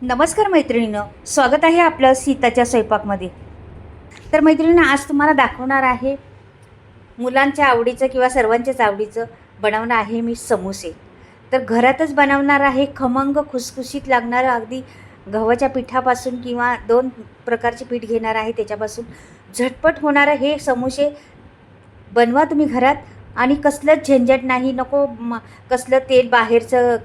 नमस्कार मैत्रिणींनो, स्वागत आहे आपलं सीताच्या स्वयंपाकमध्ये. तर मैत्रिणींनो, आज तुम्हाला दाखवणार आहे मुलांच्या आवडीचं किंवा सर्वांच्याच आवडीचं बनवणं आहे मी समोसे. तर घरातच बनवणार आहे, खमंग खुसखुशीत लागणारं, अगदी गव्हाच्या पिठापासून किंवा 2 प्रकारचे पीठ घेणार आहे, त्याच्यापासून झटपट होणारं हे समोसे बनवा तुम्ही घरात. आणि कसलंच झंझट नाही, नको कसलं तेल बाहेरचं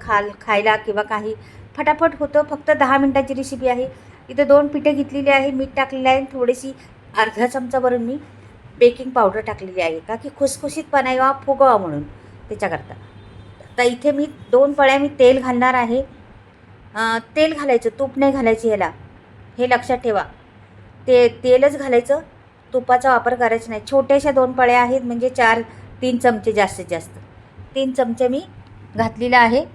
खायला किंवा काही. फटाफट होतं, फक्त 10 मिनटाची रेसिपी आहे. इथं 2 पिठे घेतलेली आहे, मीठ टाकलेलं आहे, थोडीशी अर्धा चमचाभरून मी बेकिंग पावडर टाकलेली आहे, का की खुसखुशीतपणा यावा, फुगवा म्हणून त्याच्याकरता. तर इथे मी 2 पळ्या मी तेल घालणार आहे. तेल घालायचं, तूप नाही घालायचं ह्याला, हे लक्षात ठेवा. तेलच घालायचं, तुपाचा वापर करायचा नाही. छोट्याशा 2 पळ्या आहेत, म्हणजे 3 चमचे जास्तीत जास्त. 3 चमचे मी घातलेलं आहे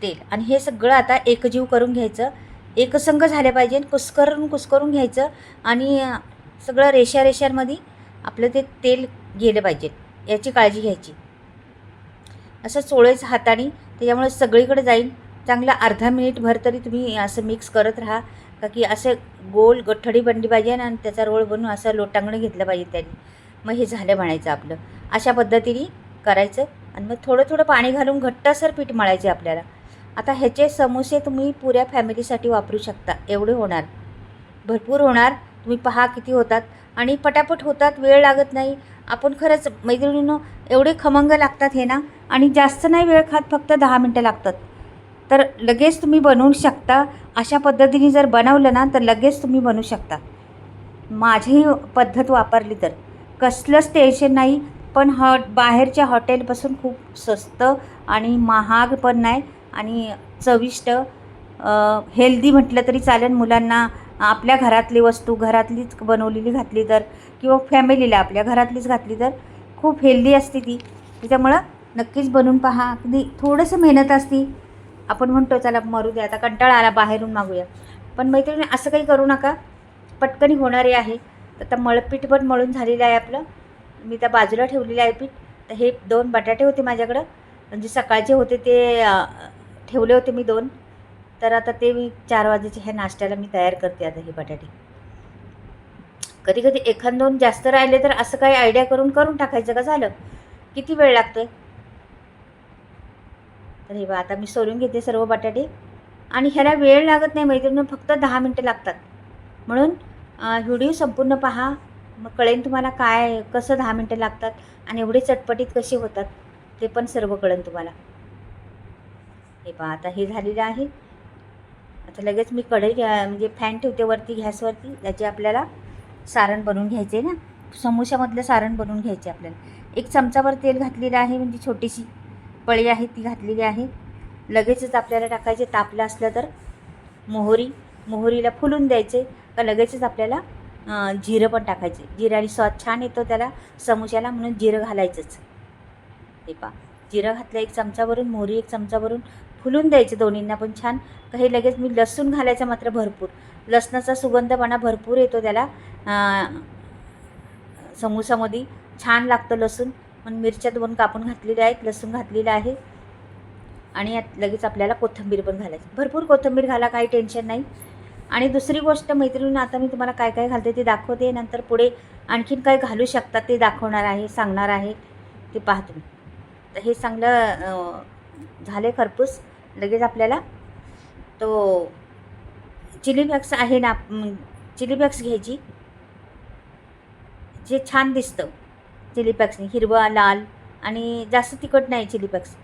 तेल. आणि हे सगळं आता एकजीव करून घ्यायचं, एकसंग झाले पाहिजे. कुस्करून घ्यायचं आणि सगळं रेषांमध्ये आपलं ते तेल गेलं पाहिजे, याची काळजी घ्यायची. असं चोळायचं हाताने, त्याच्यामुळे सगळीकडे जाईल. चांगला अर्धा मिनिटभर तरी तुम्ही असं मिक्स करत राहा, का की असं गोल गठ्ठडी बनली पाहिजे आणि त्याचा रोळ बनवून असं लोटांगणं घेतलं पाहिजे त्याने. मग हे झालं म्हणायचं आपलं. अशा पद्धतीने करायचं आणि मग थोडं थोडं पाणी घालून घट्टसर पीठ मळायचे आपल्याला. आता ह्याचे समोसे तुम्ही पुऱ्या फॅमिलीसाठी वापरू शकता. एवढे होणार, भरपूर होणार. तुम्ही पहा किती होतात आणि पटापट होतात, वेळ लागत नाही. आपण खरंच मैत्रिणींनो, एवढे खमंग लागतात हे ना, आणि जास्त नाही वेळ खात, फक्त 10 मिनटं लागतात. तर लगेच तुम्ही बनवू शकता. अशा पद्धतीने जर बनवलं ना, तर लगेच तुम्ही बनवू शकता. माझी पद्धत वापरली तर कसलंच टेन्शन नाही. पण बाहेरच्या हॉटेलपासून खूप स्वस्त आणि महाग पण नाही, आणि चविष्ट, हेल्दी म्हटलं तरी चालेल. मुलांना आपल्या घरातली वस्तू घरातलीच बनवलेली घातली तर, किंवा फॅमिलीला आपल्या घरातलीच घातली तर खूप हेल्दी असते ती. त्याच्यामुळं नक्कीच बनवून पहा. अगदी थोडंसं मेहनत असते. आपण म्हणतो चला मरू दे, आता कंटाळा आला, बाहेरून मागूया. पण मैत्रिणी, असं काही करू नका, पटकनी होणारे आहे. तर आता मळपीठ पण मळून झालेलं आहे आपलं. मी त्या बाजूला ठेवलेलं आहे पीठ. तर हे 2 बटाटे होते माझ्याकडं, म्हणजे सकाळचे होते ते, ठेवले होते मी 2. तर आता ते मी 4 वाजेच्या ह्या नाश्त्याला मी तयार करते आता हे बटाटे. कधी कधी 1-2 जास्त राहिले तर असं काही आयडिया करून टाकायचं, का झालं, किती वेळ लागतोय. तर हे बघा, आता मी सोलून घेते सर्व बटाटे. आणि ह्याला वेळ लागत नाही मैत्रिणी, फक्त 10 मिनटं लागतात. म्हणून व्हिडिओ संपूर्ण पहा, मग कळेल तुम्हाला कसं 10 मिनटं लागतात आणि एवढे चटपटीत कसे होतात, ते पण सर्व कळेल तुम्हाला. हे पहा, आता हे झालेलं आहे. आता लगेच मी कढई म्हणजे फॅन ठेवते वरती गॅसवरती. त्याचे आपल्याला सारण बनवून घ्यायचे ना, समोशामधलं सारण बनवून घ्यायचे आपल्याला. 1 चमचाभर तेल घातलेलं आहे, म्हणजे छोटीशी पळी आहे ती घातलेली आहे. लगेचच आपल्याला टाकायचे, तापलं असलं तर मोहरीला फुलून द्यायचे, का लगेचच आपल्याला जिरं पण टाकायचे. जिरं आणि स्वाद छान येतो त्याला समोशाला, म्हणून जिरं घालायचंच. हे पहा, जिरं घातलं 1 चमचाभरून, मोहरी 1 चमचाभरून फुलून द्यायचे दोन्हींना पण छान. काही लगेच मी लसूण घालायचा मात्र भरपूर. लसणाचा सुगंधपणा भरपूर येतो त्याला, समोसामध्ये छान लागतं लसूण. म्हणून मिरच्या 2 कापून घातलेल्या आहेत, लसूण घातलेलं आहे. आणि यात लगेच आपल्याला कोथिंबीर पण घालायची. भरपूर कोथिंबीर घाला, काही टेन्शन नाही. आणि दुसरी गोष्ट मैत्रिणींनो, आता मी तुम्हाला काय काय घालते ते दाखवते. नंतर पुढे आणखीन काय घालू शकतात ते दाखवणार आहे, सांगणार आहे, ते पहा तुम्ही. तर हे चांगलं झाले खरपूस. लगेच आपल्याला तो चिली फ्लेक्स आहे ना, चिली फ्लेक्स घ्यायची, जे छान दिसतं चिली फ्लेक्सने, हिरवा लाल, आणि जास्त तिखट नाही चिली फ्लेक्स.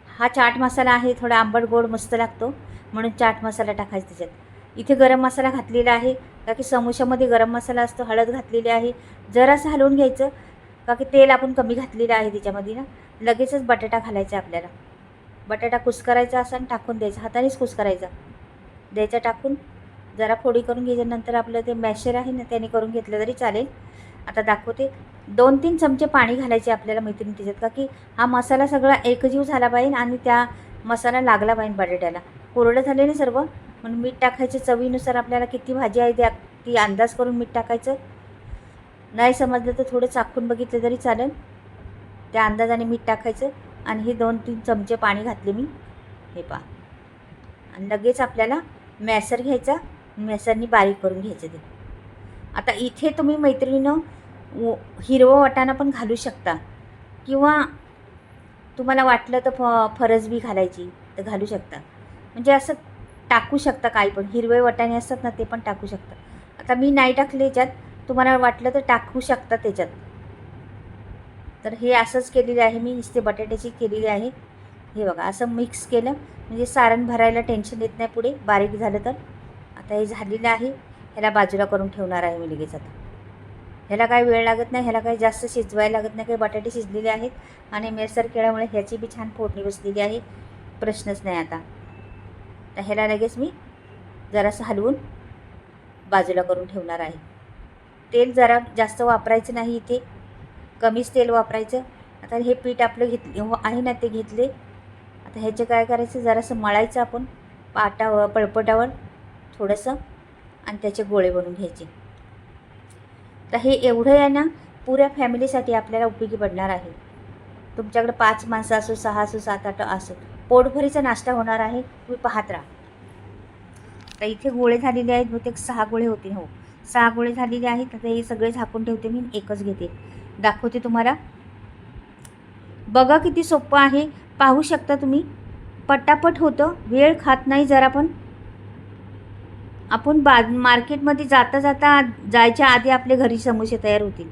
हा चाट मसाला आहे, थोडा आंबट गोड मस्त लागतो, म्हणून चाट मसाला टाकायचा त्याच्यात. इथे गरम मसाला घातलेला आहे, का की समोशामध्ये गरम मसाला असतो. हळद घातलेली आहे. जरासं हलवून घ्यायचं, का की तेल आपण कमी घातलेलं आहे त्याच्यामध्ये ना. लगेचच बटाटा घालायचा आपल्याला. बटाटा कुस्करायचा असं आणि टाकून द्यायचा, हातानेच कुस्करायचा, द्यायचा टाकून. जरा फोडी करून घ्यायच्या. नंतर आपलं ते मॅशर आहे ना, त्याने करून घेतलं तरी चालेल. आता दाखवते. 2-3 चमचे पाणी घालायचे आपल्याला मैत्रिणी त्याच्यात, का की हा मसाला सगळा एकजीव झाला पाहिजे आणि त्या मसाला लागला पाहिजे बटाट्याला. कोरडं झाले ना सर्व, म्हणून मीठ टाकायचं चवीनुसार. आपल्याला किती भाजी आहे ती अंदाज करून मीठ टाकायचं. नाही समजलं तर थोडं चाखून बघितलं तरी चालेल. त्या अंदाजाने मीठ टाकायचं. आणि हे 2-3 चमचे पाणी घातले मी. हे पहा, आणि लगेच आपल्याला मॅसर घ्यायचा, मॅसरनी बारीक करून घ्यायचं ते. आता इथे तुम्ही मैत्रिणीनं हिरवं वाटाणा पण घालू शकता, किंवा तुम्हाला वाटलं तर फरसबी घालायची तर घालू शकता. म्हणजे असं टाकू शकता काही पण. हिरवे वाटाणे असतात ना, ते पण टाकू शकता. आता मी नाही टाकले याच्यात, तुम्हाला वाटलं तर टाकू शकता त्याच्यात. तर हे असंच केलेलं आहे मी, नुसते बटाट्याची केलेली आहे. हे बघा, असं मिक्स केलं म्हणजे सारण भरायला टेन्शन येत नाही पुढे, बारीक झालं तर. आता हे झालेलं आहे, ह्याला बाजूला करून ठेवणार आहे मी लगेच. आता ह्याला काही वेळ लागत नाही, ह्याला काही जास्त शिजवायला लागत नाही, काही बटाटे शिजलेले आहेत आणि मेसर केल्यामुळे ह्याची बी छान फोडणी बसलेली आहे, प्रश्नच नाही. आता तर ह्याला लगेच मी जरासं हलवून बाजूला करून ठेवणार आहे. तेल जरा जास्त वापरायचं नाही इथे, कमीच तेल वापरायचं. आता हे पीठ आपलं आहे ना, ते घेतले. आता ह्याचे काय करायचं, जरासं मळायचं आपण पळपटावर थोडंसं, आणि त्याचे गोळे बनवून घ्यायचे. तर हे एवढं आहे ना, पुऱ्या फॅमिलीसाठी आपल्याला उपयोगी पडणार आहे. तुमच्याकडे 5 माणसं असो, 6 असो, 7-8 असो, पोटभरीचा नाश्ता होणार आहे. तुम्ही पाहत राहा. तर इथे गोळे झालेले आहेत, बहुतेक 6 गोळे होते. हो, 6 गोळे झालेले आहेत. आता हे सगळे झाकून ठेवते मी, एकच घेते, दाखवते तुम्हाला. बघा किती सोपं आहे, पाहू शकता तुम्ही. पटापट होतं, वेळ खात नाही जरा पण. आपण मार्केटमध्ये जायच्या आधी आपल्या घरी समोसे तयार होतील.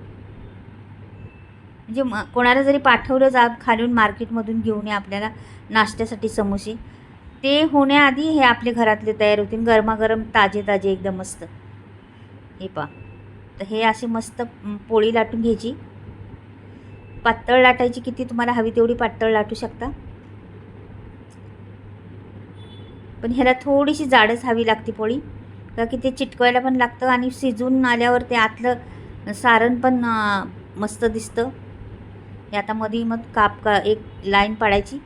म्हणजे कोणाला जरी पाठवलं खालून मार्केटमधून घेऊन या आपल्याला नाश्त्यासाठी समोसे, ते होण्याआधी हे आपले घरातले तयार होतील, गरमागरम ताजे ताजे एकदम मस्त. हे पहा. तर हे असे मस्त पोळी लाटून घ्यायची, पातळ लाटायची, किती तुम्हाला हवी तेवढी पातळ लाटू शकता. पण ह्याला थोडीशी जाडच हवी लागते पोळी, का की ते चिटकवायला पण लागतं आणि शिजून आल्यावर ते आतलं सारण पण मस्त दिसतं. हे आता मध्ये मग एक लाईन पाडायची.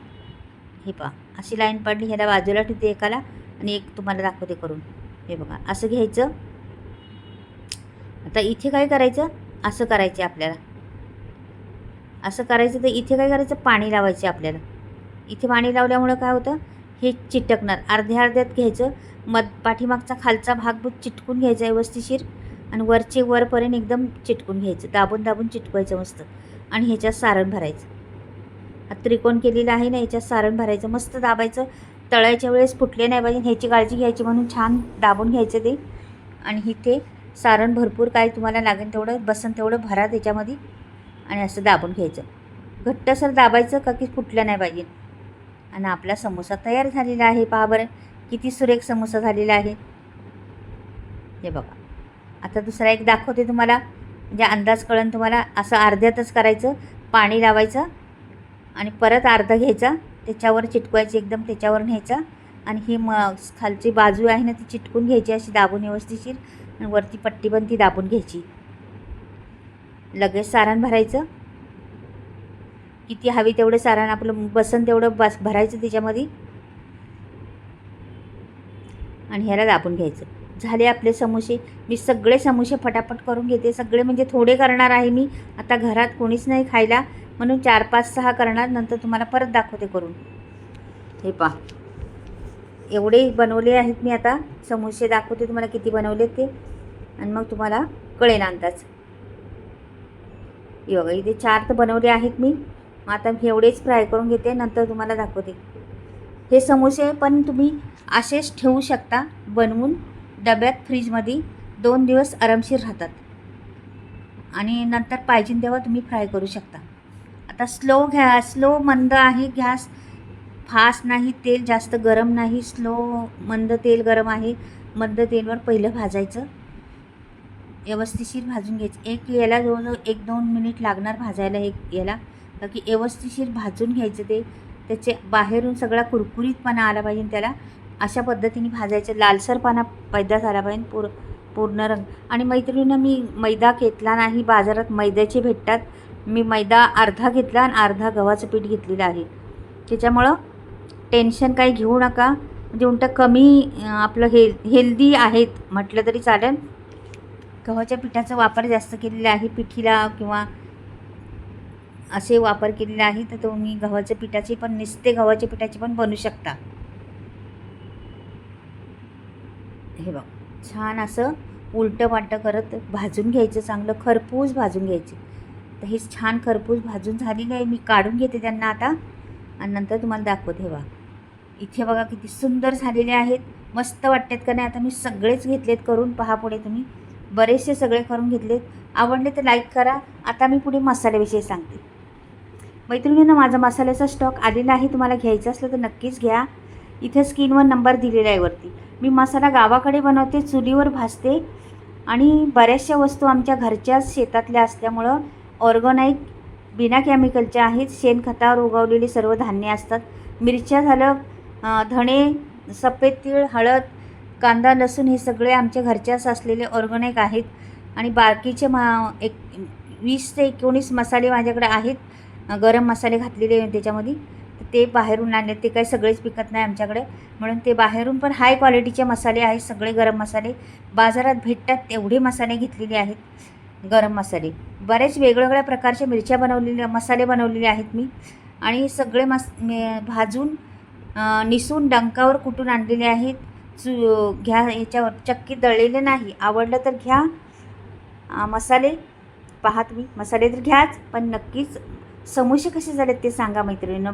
हे पहा, अशी लाईन पाडली, ह्याला बाजूला ठेवते एकाला, आणि एक तुम्हाला दाखवते करून. हे बघा, असं घ्यायचं. आता इथे काय करायचं, असं करायचं आपल्याला, असं करायचं. तर इथे काय करायचं, पाणी लावायचं आपल्याला. इथे पाणी लावल्यामुळं काय होतं, हे चिटकणार. अर्ध्यात घ्यायचं, पाठीमागचा खालचा भाग चिटकून घ्यायचा व्यवस्थिशीर, आणि वरचे वरपर्यंत एकदम चिटकून घ्यायचं, दाबून दाबून चिटकवायचं मस्त. आणि ह्याच्यात सारण भरायचं. हा त्रिकोण केलेला आहे ना, ह्याच्यात सारण भरायचं, मस्त दाबायचं. तळायच्या वेळेस फुटले नाही पाहिजे ह्याची काळजी घ्यायची, म्हणून छान दाबून घ्यायचं ते. आणि इथे सारण भरपूर काय तुम्हाला लागेल तेवढं बसन तेवढं भरा त्याच्यामध्ये, आणि असं दाबून घ्यायचं. घट्टसर दाबायचं, का की फुटलं नाही पाहिजे. आणि आपला समोसा तयार झालेला आहे. पहा बरं, किती सुरेख समोसा झालेला आहे. हे बघा, आता दुसरा एक दाखवते तुम्हाला, म्हणजे अंदाज कळन तुम्हाला. असं अर्ध्यातच करायचं, पाणी लावायचं, आणि परत अर्धा घ्यायचा, त्याच्यावर चिटकवायची एकदम, त्याच्यावर न्यायचा, आणि ही खालची बाजू आहे ना ती चिटकून घ्यायची अशी दाबून व्यवस्थिशीर, आणि वरती पट्टी पण ती दाबून घ्यायची. लगेच सारण भरायचं, किती हवी तेवढं सारण आपलं बसन तेवढं भरायचं त्याच्यामध्ये, आणि ह्याला दाबून घ्यायचं. झाले आपले समोसे. मी सगळे समोसे फटाफट करून घेते, सगळे म्हणजे थोडे करणार आहे मी. आता घरात कोणीच नाही खायला, म्हणून 4, 5, 6 करणार, नंतर तुम्हाला परत दाखवते करून. हे पहा, एवढे बनवले आहेत मी. आता समोसे दाखवते तुम्हाला किती बनवले ते, आणि मग तुम्हाला कळेल अंदाज. हे बघा, इथे 4 तर बनवले आहेत मी. आता एवढेच फ्राय करून घेते, नंतर तुम्हाला दाखवते. हे समोसे पण तुम्ही असेच ठेवू शकता बनवून डब्यात, फ्रीजमध्ये 2 दिवस आरामशीर राहतात, आणि नंतर पाहिजे तेव्हा तुम्ही फ्राय करू शकता. आता स्लो मंद आहे गॅस, फास्ट नाही, तेल जास्त गरम नाही, मंद तेल गरम आहे. मंद तेलवर पहिलं भाजायचं, व्यवस्थिशीर भाजून घ्यायचं. याला जवळजवळ 1-2 मिनिट लागणार भाजायला याला, का की व्यवस्थिशीर भाजून घ्यायचं ते. त्याचे बाहेरून सगळा कुरकुरीतपणा आला पाहिजे त्याला, अशा पद्धतीने भाजायचं. लालसरपणा पैदा झाला पाहिजे, पूर्ण रंग. आणि मैत्रिणीनं मी मैदा घेतला नाही, बाजारात मैद्याचे भेटतात. मी मैदा अर्धा घेतला आणि अर्धा गव्हाचं पीठ घेतलेलं आहे. त्याच्यामुळं टेन्शन काही घेऊ नका, म्हणजे उलटं कमी आपलं हेल्दी आहेत म्हटलं तरी चालेल. गव्हाच्या पिठाचा वापर जास्त केलेला आहे पिठीला, किंवा असे वापर केलेला आहे. तर तुम्ही गव्हाच्या पिठाचे पण, नुसते गव्हाच्या पिठाचे पण बनवू शकता. हे बघ, छान असं उलटं पालटं करत भाजून घ्यायचं, चांगलं खरपूस भाजून घ्यायचे. तर हे छान खरपूस भाजून झालेलं आहे. मी काढून घेते त्यांना आता आणि नंतर तुम्हाला दाखवते. हे बघा, इथे बघा किती सुंदर झालेले आहेत, मस्त वाटतात का नाही. आता मी सगळेच घेतलेत करून, पहा पुढे तुम्ही, बरेचसे सगळे करून घेतलेत. आवडले तर लाईक करा. आता मी पुढे मसाल्याविषयी सांगते. मैत्रिणींनो, माझा मसाल्याचा स्टॉक आलेला आहे, तुम्हाला घ्यायचं असलं तर नक्कीच घ्या. इथे स्क्रीनवर नंबर दिलेला आहे वरती. मी मसाला गावाकडे बनवते, चुलीवर भाजते आणि बऱ्याचशा वस्तू आमच्या घरच्याच शेतातल्या असल्यामुळं ऑर्गॅनिक बिना केमिकलच्या आहेत. शेणखतावर उगवलेले सर्व धान्य असतात. मिरच्या झालं, धणे, सफेद तीळ, हळद, कांदा, लसूण हे सगळे आमच्या घरच्याच असलेले ऑर्गॅनिक आहेत. आणि बाकीचे 20 ते 19 मसाले माझ्याकडे आहेत, गरम मसाले घातलेले त्याच्यामध्ये. ते बाहेरून आणले, ते काही सगळेच पिकत नाही आमच्याकडे, म्हणून ते बाहेरून पण हाय क्वालिटीचे मसाले आहेत. सगळे गरम मसाले बाजारात भेटतात तेवढे मसाले घेतलेले आहेत, गरम मसाले. बरेच वेगवेगळ्या प्रकारचे मिरच्या बनवलेल्या, मसाले बनवलेले आहेत मी. आणि सगळे भाजून निसून डंकावर कुटून आणलेले आहेत. घ्या, याच्यावर चक्कीत दळलेले नाही. आवडलं तर घ्या मसाले. पहा तुम्ही, मसाले तर घ्याच, पण नक्कीच समोसे कसे झालेत ते सांगा मैत्रिणींनो.